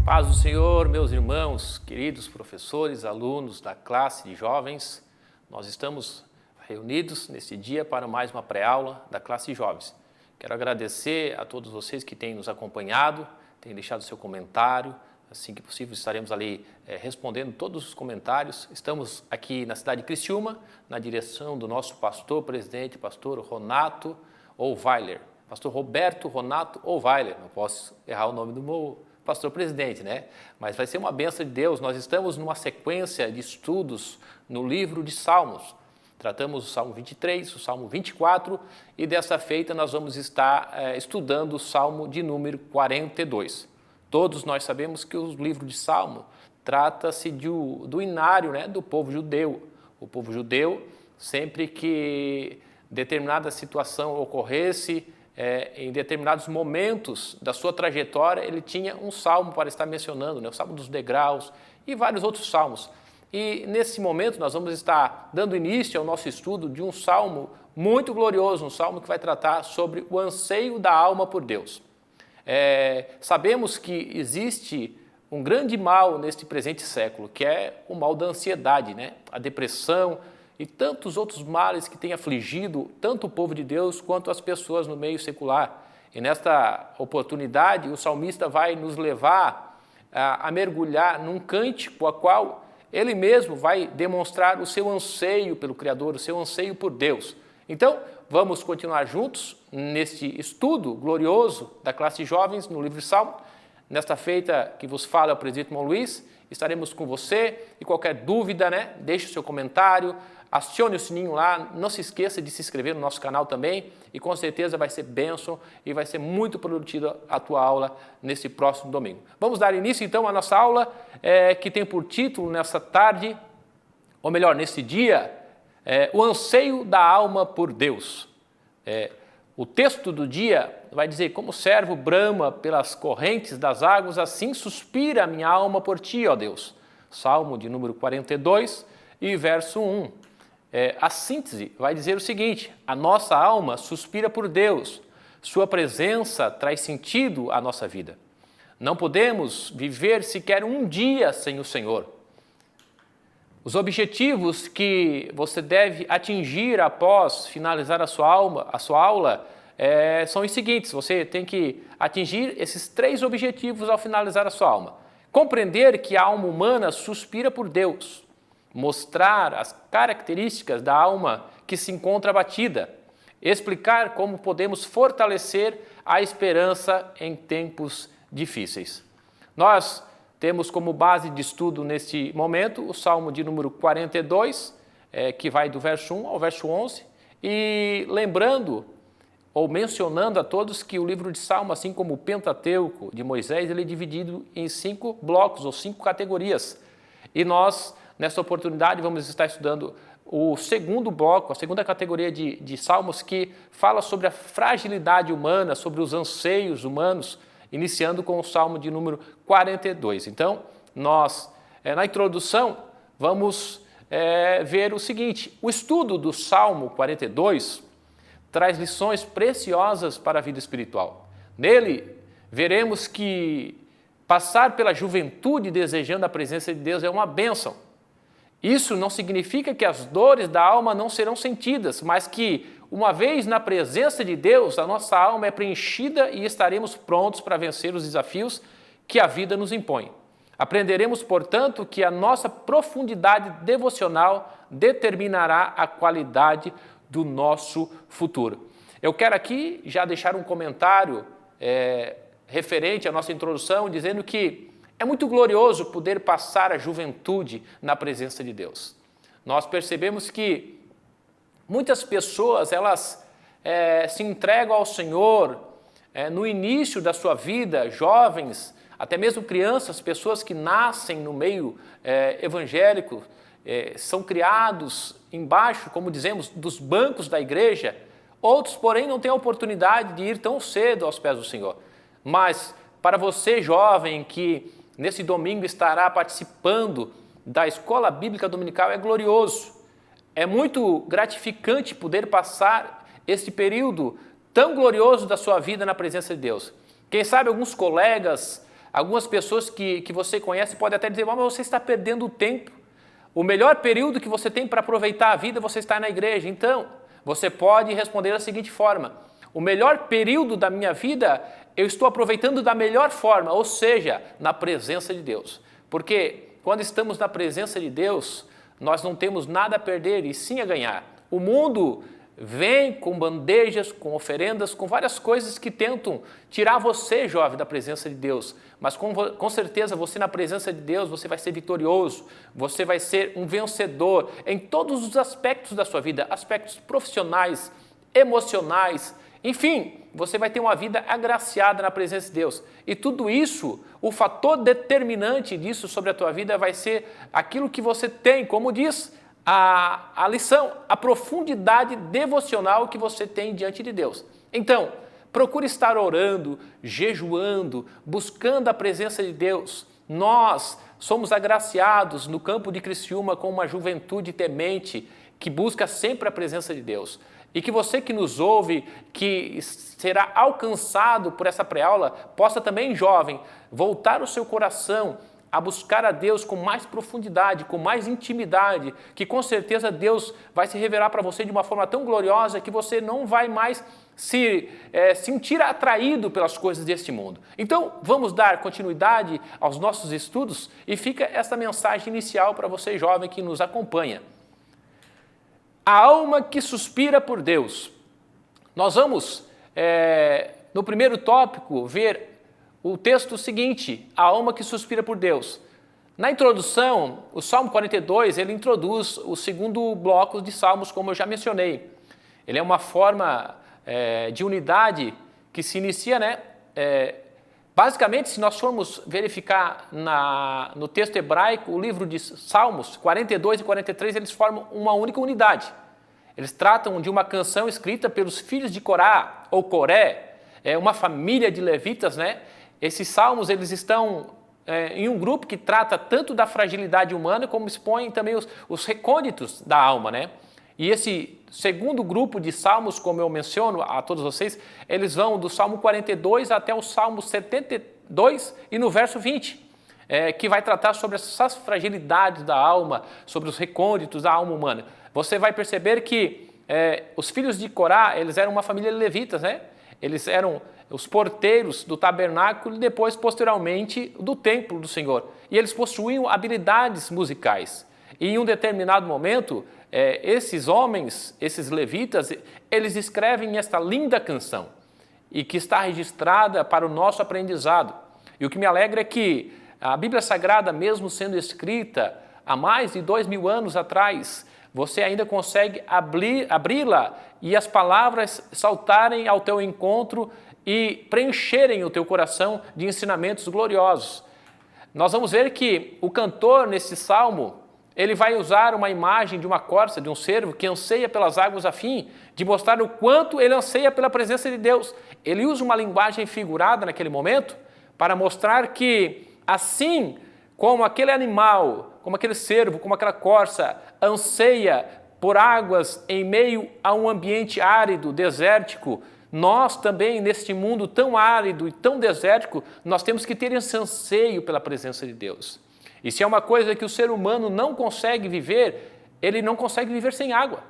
Paz do Senhor, meus irmãos, queridos professores, alunos da classe de jovens, nós estamos reunidos nesse dia para mais uma pré-aula da classe de jovens. Quero agradecer a todos vocês que têm nos acompanhado, têm deixado seu comentário. Assim que possível estaremos ali respondendo todos os comentários. Estamos aqui na cidade de Criciúma, na direção do nosso pastor presidente, pastor Ronato Ouvailer. Pastor Roberto Ronato Ouvailer, não posso errar o nome do meu pastor presidente, né? Mas vai ser uma bênção de Deus. Nós estamos numa sequência de estudos no livro de Salmos. Tratamos o Salmo 23, o Salmo 24 e dessa feita nós vamos estar estudando o Salmo de número 42. Todos nós sabemos que o livro de Salmo trata-se do inário, né, do povo judeu. O povo judeu, sempre que determinada situação ocorresse, em determinados momentos da sua trajetória, ele tinha um salmo para estar mencionando, né, o Salmo dos Degraus e vários outros salmos. E nesse momento nós vamos estar dando início ao nosso estudo de um salmo muito glorioso, um salmo que vai tratar sobre o anseio da alma por Deus. Sabemos que existe um grande mal neste presente século, que é o mal da ansiedade, né? A depressão e tantos outros males que têm afligido tanto o povo de Deus quanto as pessoas no meio secular. E nesta oportunidade o salmista vai nos levar a mergulhar num cântico a qual ele mesmo vai demonstrar o seu anseio pelo Criador, o seu anseio por Deus. Então, vamos continuar juntos neste estudo glorioso da classe de jovens no livro de Salmo. Nesta feita que vos fala o presbítero Irmão Luiz, estaremos com você e qualquer dúvida, né, deixe o seu comentário, acione o sininho lá, não se esqueça de se inscrever no nosso canal também e com certeza vai ser bênção e vai ser muito produtiva a tua aula nesse próximo domingo. Vamos dar início então à nossa aula que tem por título nessa tarde, ou melhor, nesse dia, o anseio da alma por Deus. O texto do dia vai dizer: como o servo brama pelas correntes das águas, assim suspira a minha alma por ti, ó Deus. Salmo de número 42 e verso 1. A síntese vai dizer o seguinte: a nossa alma suspira por Deus, sua presença traz sentido à nossa vida. Não podemos viver sequer um dia sem o Senhor. Os objetivos que você deve atingir após finalizar a sua aula são os seguintes. Você tem que atingir esses 3 objetivos ao finalizar a sua alma. Compreender que a alma humana suspira por Deus. Mostrar as características da alma que se encontra abatida. Explicar como podemos fortalecer a esperança em tempos difíceis. Nós temos como base de estudo neste momento o Salmo de número 42, que vai do verso 1 ao verso 11, e lembrando ou mencionando a todos que o livro de Salmo, assim como o Pentateuco de Moisés, ele é dividido em 5 blocos ou 5 categorias. E nós, nessa oportunidade, vamos estar estudando o segundo bloco, a segunda categoria de salmos que fala sobre a fragilidade humana, sobre os anseios humanos, iniciando com o Salmo de número 42. Então, nós, na introdução, vamos ver o seguinte: o estudo do Salmo 42 traz lições preciosas para a vida espiritual. Nele, veremos que passar pela juventude desejando a presença de Deus é uma bênção. Isso não significa que as dores da alma não serão sentidas, mas que, uma vez na presença de Deus, a nossa alma é preenchida e estaremos prontos para vencer os desafios que a vida nos impõe. Aprenderemos, portanto, que a nossa profundidade devocional determinará a qualidade do nosso futuro. Eu quero aqui já deixar um comentário referente à nossa introdução, dizendo que é muito glorioso poder passar a juventude na presença de Deus. Nós percebemos que muitas pessoas, elas se entregam ao Senhor no início da sua vida, jovens, até mesmo crianças, pessoas que nascem no meio evangélico, são criados embaixo, como dizemos, dos bancos da igreja. Outros, porém, não têm a oportunidade de ir tão cedo aos pés do Senhor. Mas para você, jovem, que nesse domingo estará participando da Escola Bíblica Dominical, é glorioso. É muito gratificante poder passar esse período tão glorioso da sua vida na presença de Deus. Quem sabe alguns colegas Algumas pessoas que você conhece podem até dizer, mas você está perdendo o tempo. O melhor período que você tem para aproveitar a vida, você está na igreja. Então, você pode responder da seguinte forma: o melhor período da minha vida, eu estou aproveitando da melhor forma, ou seja, na presença de Deus. Porque quando estamos na presença de Deus, nós não temos nada a perder e sim a ganhar. O mundo vem com bandejas, com oferendas, com várias coisas que tentam tirar você, jovem, da presença de Deus. Mas com certeza você na presença de Deus, você vai ser vitorioso, você vai ser um vencedor em todos os aspectos da sua vida, aspectos profissionais, emocionais, enfim, você vai ter uma vida agraciada na presença de Deus. E tudo isso, o fator determinante disso sobre a tua vida vai ser aquilo que você tem, como diz a lição, a profundidade devocional que você tem diante de Deus. Então, procure estar orando, jejuando, buscando a presença de Deus. Nós somos agraciados no campo de Criciúma com uma juventude temente que busca sempre a presença de Deus. E que você que nos ouve, que será alcançado por essa pré-aula, possa também, jovem, voltar o seu coração a buscar a Deus com mais profundidade, com mais intimidade, que com certeza Deus vai se revelar para você de uma forma tão gloriosa que você não vai mais se sentir atraído pelas coisas deste mundo. Então, vamos dar continuidade aos nossos estudos e fica esta mensagem inicial para você, jovem, que nos acompanha. A alma que suspira por Deus. Nós vamos, no primeiro tópico, ver o texto seguinte, a alma que suspira por Deus. Na introdução, o Salmo 42, ele introduz o segundo bloco de salmos, como eu já mencionei. Ele é uma forma de unidade que se inicia, basicamente, se nós formos verificar no texto hebraico, o livro de Salmos 42 e 43, eles formam uma única unidade. Eles tratam de uma canção escrita pelos filhos de Corá, ou Coré, uma família de levitas, Esses salmos, eles estão em um grupo que trata tanto da fragilidade humana, como expõe também os recônditos da alma, E esse segundo grupo de salmos, como eu menciono a todos vocês, eles vão do Salmo 42 até o Salmo 72 e no verso 20, que vai tratar sobre essas fragilidades da alma, sobre os recônditos da alma humana. Você vai perceber que os filhos de Corá, eles eram uma família de levitas, Eles eram os porteiros do tabernáculo e depois, posteriormente, do templo do Senhor. E eles possuíam habilidades musicais. E em um determinado momento, esses homens, esses levitas, eles escrevem esta linda canção e que está registrada para o nosso aprendizado. E o que me alegra é que a Bíblia Sagrada, mesmo sendo escrita há mais de 2000 anos atrás, você ainda consegue abri-la e as palavras saltarem ao teu encontro e preencherem o teu coração de ensinamentos gloriosos. Nós vamos ver que o cantor, nesse salmo, ele vai usar uma imagem de uma corça, de um cervo que anseia pelas águas a fim de mostrar o quanto ele anseia pela presença de Deus. Ele usa uma linguagem figurada naquele momento para mostrar que, assim como aquele animal, como aquele cervo, como aquela corça anseia por águas em meio a um ambiente árido, desértico, nós também, neste mundo tão árido e tão desértico, nós temos que ter esse anseio pela presença de Deus. E se é uma coisa que o ser humano não consegue viver, ele não consegue viver sem água.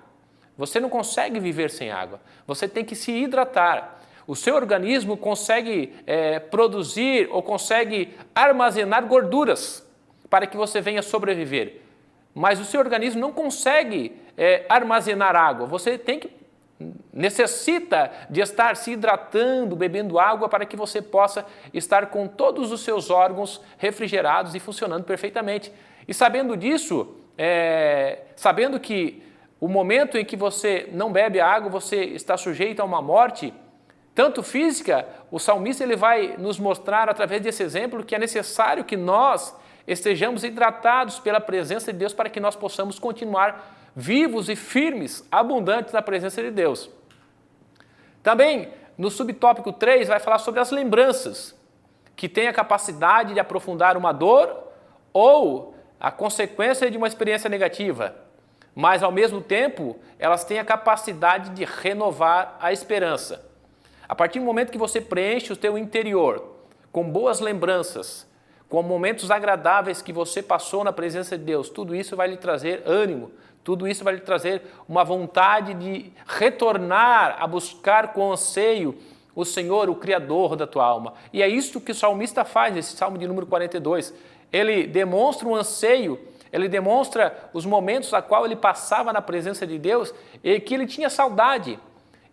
Você não consegue viver sem água. Você tem que se hidratar. O seu organismo consegue produzir ou consegue armazenar gorduras para que você venha sobreviver. Mas o seu organismo não consegue armazenar água. Você necessita de estar se hidratando, bebendo água para que você possa estar com todos os seus órgãos refrigerados e funcionando perfeitamente. E sabendo disso, sabendo que o momento em que você não bebe água, você está sujeito a uma morte, tanto física, o salmista ele vai nos mostrar através desse exemplo que é necessário que nós estejamos hidratados pela presença de Deus para que nós possamos continuar vivos e firmes, abundantes na presença de Deus. Também, no subtópico 3, vai falar sobre as lembranças, que têm a capacidade de aprofundar uma dor ou a consequência de uma experiência negativa, mas, ao mesmo tempo, elas têm a capacidade de renovar a esperança. A partir do momento que você preenche o teu interior com boas lembranças, com momentos agradáveis que você passou na presença de Deus, tudo isso vai lhe trazer ânimo, tudo isso vai lhe trazer uma vontade de retornar a buscar com anseio o Senhor, o Criador da tua alma. E é isso que o salmista faz, esse Salmo de número 42. Ele demonstra um anseio, ele demonstra os momentos a qual ele passava na presença de Deus e que ele tinha saudade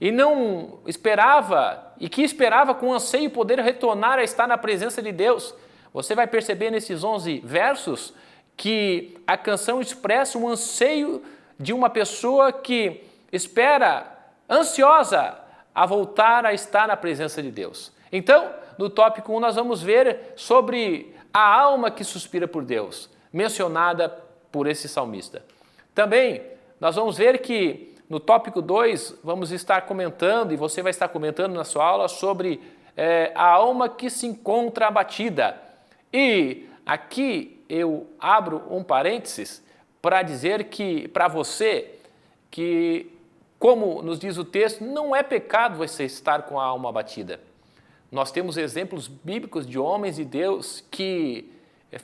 e não esperava, e que esperava com anseio poder retornar a estar na presença de Deus. Você vai perceber nesses 11 versos que a canção expressa um anseio de uma pessoa que espera, ansiosa, a voltar a estar na presença de Deus. Então, no tópico 1, nós vamos ver sobre a alma que suspira por Deus, mencionada por esse salmista. Também, nós vamos ver que no tópico 2, vamos estar comentando, e você vai estar comentando na sua aula, sobre a alma que se encontra abatida. E aqui eu abro um parênteses para dizer que, para você, que, como nos diz o texto, não é pecado você estar com a alma abatida. Nós temos exemplos bíblicos de homens de Deus que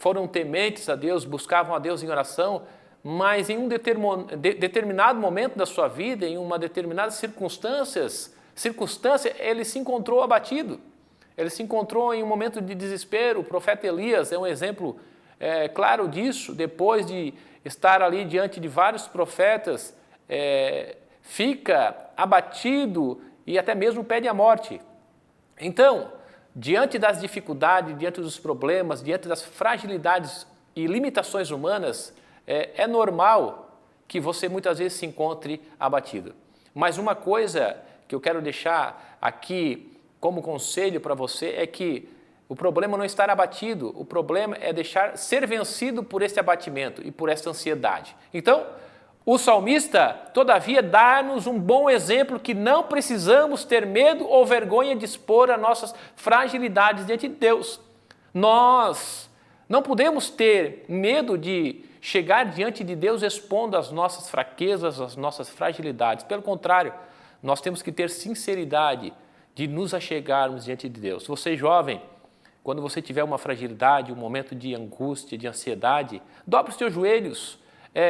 foram tementes a Deus, buscavam a Deus em oração, mas em um determinado momento da sua vida, em uma determinada circunstância, ele se encontrou abatido. Ele se encontrou em um momento de desespero. O profeta Elias é um exemplo claro disso. Depois de estar ali diante de vários profetas, fica abatido e até mesmo pede a morte. Então, diante das dificuldades, diante dos problemas, diante das fragilidades e limitações humanas, é normal que você muitas vezes se encontre abatido. Mas uma coisa que eu quero deixar aqui como conselho para você é que o problema não é estar abatido, o problema é ser vencido por esse abatimento e por essa ansiedade. Então, o salmista, todavia, dá-nos um bom exemplo que não precisamos ter medo ou vergonha de expor as nossas fragilidades diante de Deus. Nós não podemos ter medo de chegar diante de Deus expondo as nossas fraquezas, as nossas fragilidades. Pelo contrário, nós temos que ter sinceridade de nos achegarmos diante de Deus. Você jovem, quando você tiver uma fragilidade, um momento de angústia, de ansiedade, dobre os teus joelhos,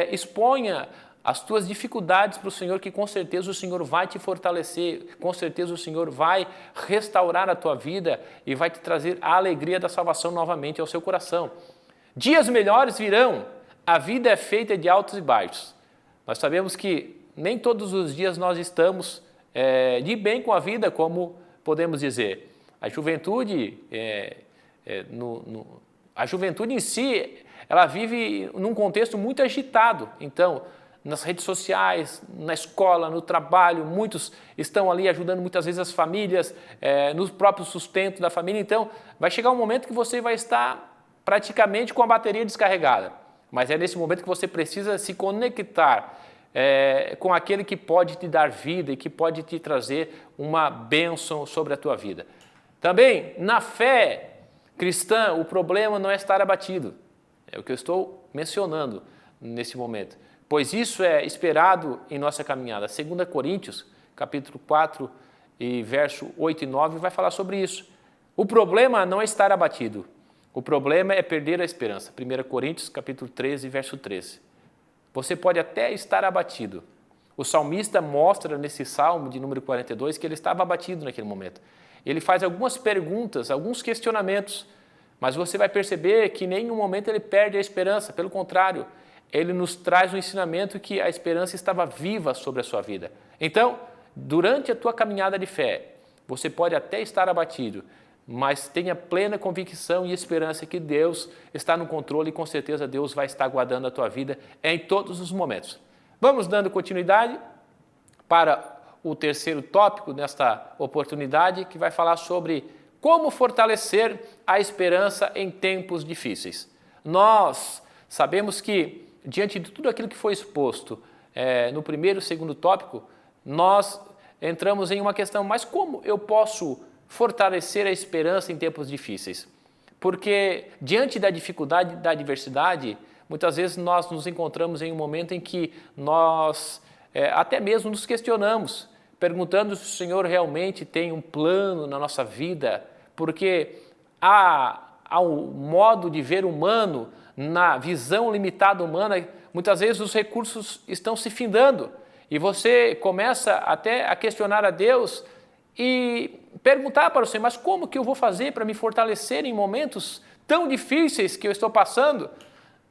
exponha as tuas dificuldades para o Senhor, que com certeza o Senhor vai te fortalecer, com certeza o Senhor vai restaurar a tua vida e vai te trazer a alegria da salvação novamente ao seu coração. Dias melhores virão, a vida é feita de altos e baixos. Nós sabemos que nem todos os dias nós estamos de bem com a vida, como podemos dizer. A juventude, a juventude em si, ela vive num contexto muito agitado. Então, nas redes sociais, na escola, no trabalho, muitos estão ali ajudando muitas vezes as famílias, no próprio sustento da família. Então, vai chegar um momento que você vai estar praticamente com a bateria descarregada. Mas é nesse momento que você precisa se conectar com aquele que pode te dar vida e que pode te trazer uma bênção sobre a tua vida. Também, na fé cristã, o problema não é estar abatido. É o que eu estou mencionando nesse momento. Pois isso é esperado em nossa caminhada. 2 Coríntios, capítulo 4, e verso 8 e 9, vai falar sobre isso. O problema não é estar abatido. O problema é perder a esperança. 1 Coríntios, capítulo 13, verso 13. Você pode até estar abatido. O salmista mostra nesse salmo de número 42 que ele estava abatido naquele momento. Ele faz algumas perguntas, alguns questionamentos, mas você vai perceber que em nenhum momento ele perde a esperança. Pelo contrário, ele nos traz um ensinamento que a esperança estava viva sobre a sua vida. Então, durante a tua caminhada de fé, você pode até estar abatido, mas tenha plena convicção e esperança que Deus está no controle e com certeza Deus vai estar guardando a tua vida em todos os momentos. Vamos dando continuidade para o terceiro tópico nesta oportunidade, que vai falar sobre como fortalecer a esperança em tempos difíceis. Nós sabemos que, diante de tudo aquilo que foi exposto no primeiro e segundo tópico, nós entramos em uma questão, mas como eu posso fortalecer a esperança em tempos difíceis? Porque diante da dificuldade, da adversidade, muitas vezes nós nos encontramos em um momento em que nós até mesmo nos questionamos, perguntando se o Senhor realmente tem um plano na nossa vida, porque ao modo de ver humano, na visão limitada humana, muitas vezes os recursos estão se findando e você começa até a questionar a Deus e perguntar para o Senhor, mas como que eu vou fazer para me fortalecer em momentos tão difíceis que eu estou passando?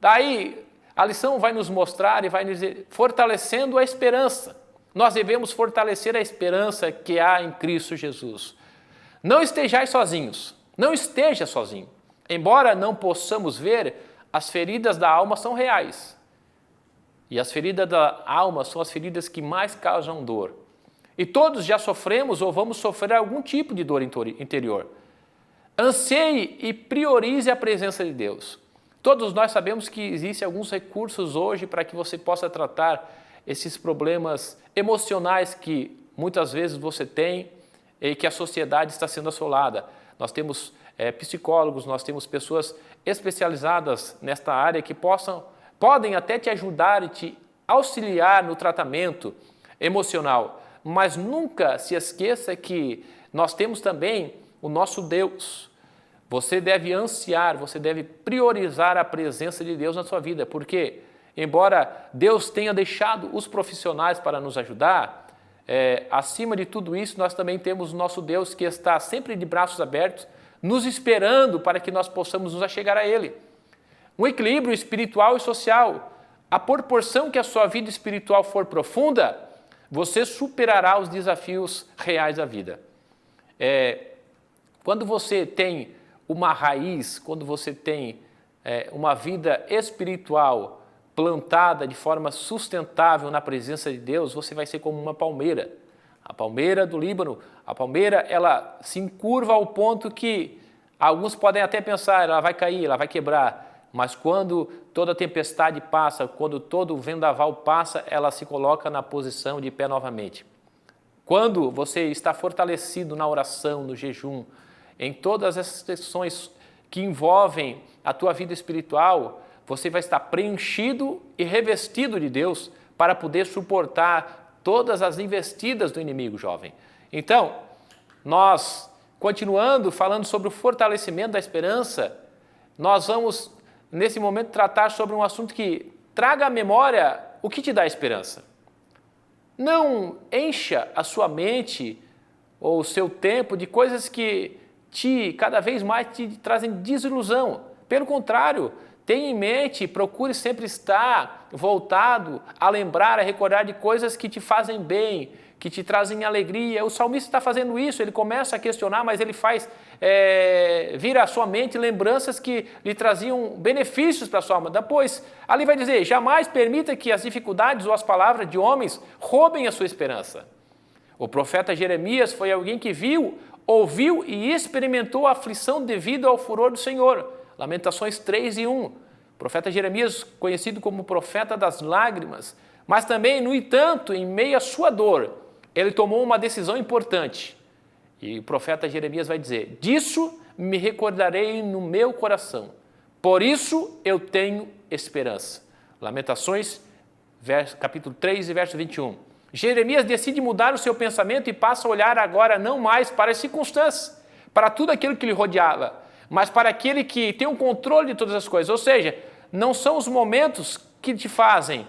Daí a lição vai nos mostrar e vai nos dizer, fortalecendo a esperança. Nós devemos fortalecer a esperança que há em Cristo Jesus. Não estejais sozinhos, não esteja sozinho. Embora não possamos ver, as feridas da alma são reais. E as feridas da alma são as feridas que mais causam dor. E todos já sofremos ou vamos sofrer algum tipo de dor interior. Anseie e priorize a presença de Deus. Todos nós sabemos que existem alguns recursos hoje para que você possa tratar esses problemas emocionais que muitas vezes você tem e que a sociedade está sendo assolada. Nós temos psicólogos, nós temos pessoas especializadas nesta área que podem até te ajudar e te auxiliar no tratamento emocional. Mas nunca se esqueça que nós temos também o nosso Deus. Você deve ansiar, você deve priorizar a presença de Deus na sua vida, porque, embora Deus tenha deixado os profissionais para nos ajudar, acima de tudo isso, nós também temos o nosso Deus que está sempre de braços abertos, nos esperando para que nós possamos nos achegar a Ele. Um equilíbrio espiritual e social. À proporção que a sua vida espiritual for profunda, você superará os desafios reais da vida. Quando você tem uma raiz, quando você tem uma vida espiritual plantada de forma sustentável na presença de Deus, você vai ser como uma palmeira. A palmeira do Líbano, a palmeira, ela se encurva ao ponto que alguns podem até pensar, ela vai cair, ela vai quebrar, mas quando toda tempestade passa, quando todo vendaval passa, ela se coloca na posição de pé novamente. Quando você está fortalecido na oração, no jejum, em todas essas questões que envolvem a tua vida espiritual, você vai estar preenchido e revestido de Deus para poder suportar todas as investidas do inimigo, jovem. Então, nós, continuando falando sobre o fortalecimento da esperança, nós vamos, nesse momento, tratar sobre um assunto que traga à memória o que te dá esperança. Não encha a sua mente ou o seu tempo de coisas que cada vez mais te trazem desilusão. Pelo contrário, tenha em mente, procure sempre estar voltado a lembrar, a recordar de coisas que te fazem bem, que te trazem alegria. O salmista está fazendo isso, ele começa a questionar, mas ele faz vir à sua mente lembranças que lhe traziam benefícios para a sua alma. Depois, ali vai dizer, jamais permita que as dificuldades ou as palavras de homens roubem a sua esperança. O profeta Jeremias foi alguém que viu, ouviu e experimentou a aflição devido ao furor do Senhor. Lamentações 3:1. O profeta Jeremias, conhecido como profeta das lágrimas, mas também, no entanto, em meio à sua dor, ele tomou uma decisão importante. E o profeta Jeremias vai dizer, disso me recordarei no meu coração, por isso eu tenho esperança. Lamentações, capítulo 3 e verso 21. Jeremias decide mudar o seu pensamento e passa a olhar agora não mais para as circunstâncias, para tudo aquilo que lhe rodeava, mas para aquele que tem o controle de todas as coisas. Ou seja, não são os momentos que te fazem,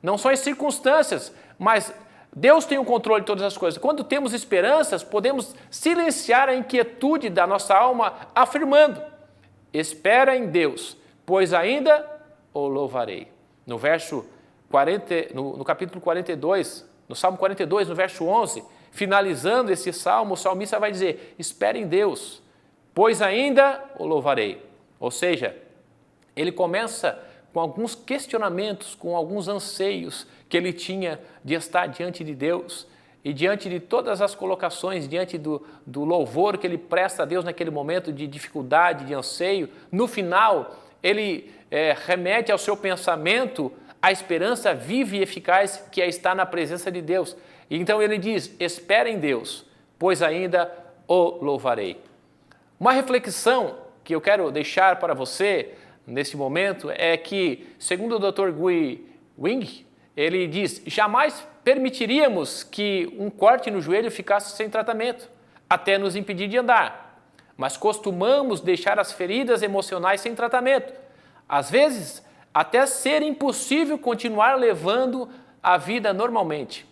não são as circunstâncias, mas Deus tem o controle de todas as coisas. Quando temos esperanças, podemos silenciar a inquietude da nossa alma afirmando, espera em Deus, pois ainda o louvarei. No verso 40, no capítulo 42, no Salmo 42, no verso 11, finalizando esse salmo, o salmista vai dizer, espera em Deus, pois ainda o louvarei. Ou seja, ele começa com alguns questionamentos, com alguns anseios que ele tinha de estar diante de Deus e diante de todas as colocações, diante do louvor que ele presta a Deus naquele momento de dificuldade, de anseio. No final, ele remete ao seu pensamento a esperança viva e eficaz que está na presença de Deus. E então ele diz, espera em Deus, pois ainda o louvarei. Uma reflexão que eu quero deixar para você nesse momento é que, segundo o Dr. Guy Wing, ele diz, jamais permitiríamos que um corte no joelho ficasse sem tratamento, até nos impedir de andar. mas costumamos deixar as feridas emocionais sem tratamento. Às vezes, até ser impossível continuar levando a vida normalmente.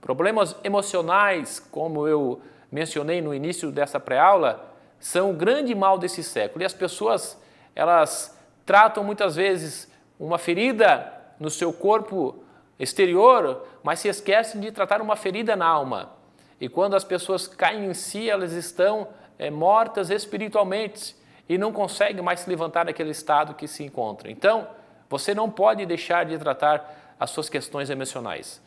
Problemas emocionais, como eu mencionei no início dessa pré-aula, são o grande mal desse século. E as pessoas, elas tratam muitas vezes uma ferida no seu corpo exterior, mas se esquecem de tratar uma ferida na alma. E quando as pessoas caem em si, elas estão mortas espiritualmente e não conseguem mais se levantar daquele estado que se encontram. Então, você não pode deixar de tratar as suas questões emocionais.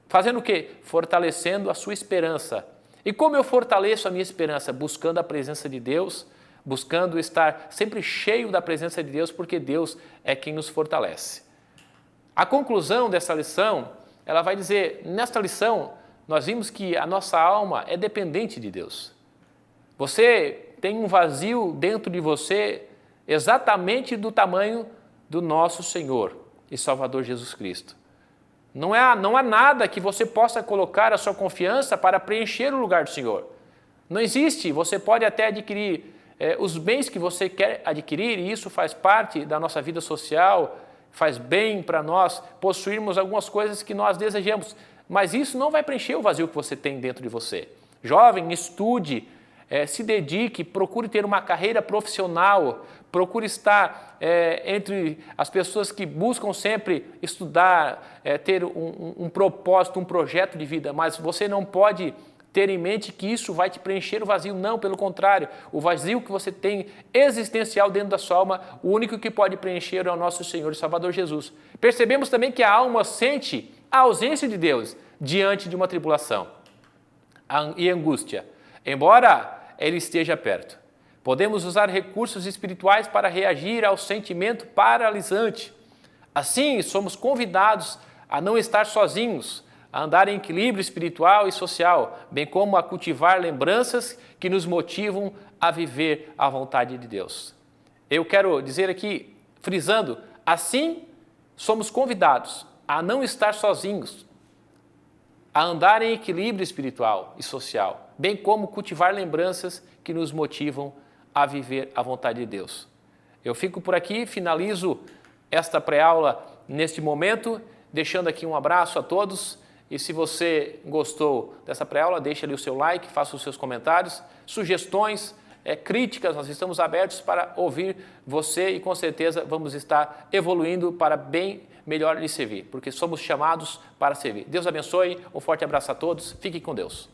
Fazendo o quê? Fortalecendo a sua esperança. E como eu fortaleço a minha esperança? Buscando a presença de Deus, buscando estar sempre cheio da presença de Deus, porque Deus é quem nos fortalece. A conclusão dessa lição, ela vai dizer, nesta lição, nós vimos que a nossa alma é dependente de Deus. Você tem um vazio dentro de você exatamente do tamanho do nosso Senhor e Salvador Jesus Cristo. Não há nada que você possa colocar a sua confiança para preencher o lugar do Senhor. Não existe. Você pode até adquirir os bens que você quer adquirir, e isso faz parte da nossa vida social, faz bem para nós possuirmos algumas coisas que nós desejamos, mas isso não vai preencher o vazio que você tem dentro de você. Jovem, estude, se dedique, procure ter uma carreira profissional, procure estar entre as pessoas que buscam sempre estudar, ter um propósito, um projeto de vida, mas você não pode ter em mente que isso vai te preencher o vazio. Não, pelo contrário, o vazio que você tem existencial dentro da sua alma, o único que pode preencher é o nosso Senhor e Salvador Jesus. Percebemos também que a alma sente a ausência de Deus diante de uma tribulação e angústia, embora Ele esteja perto. Podemos usar recursos espirituais para reagir ao sentimento paralisante. Assim, somos convidados a não estar sozinhos, a andar em equilíbrio espiritual e social, bem como a cultivar lembranças que nos motivam a viver a vontade de Deus. Eu quero dizer aqui, frisando, assim somos convidados a não estar sozinhos, a andar em equilíbrio espiritual e social, bem como cultivar lembranças que nos motivam a viver a vontade de Deus. Eu fico por aqui, finalizo esta pré-aula neste momento, deixando aqui um abraço a todos. E se você gostou dessa pré-aula, deixe ali o seu like, faça os seus comentários, sugestões, críticas, nós estamos abertos para ouvir você e com certeza vamos estar evoluindo para bem melhor lhe servir, porque somos chamados para servir. Deus abençoe, um forte abraço a todos, fique com Deus.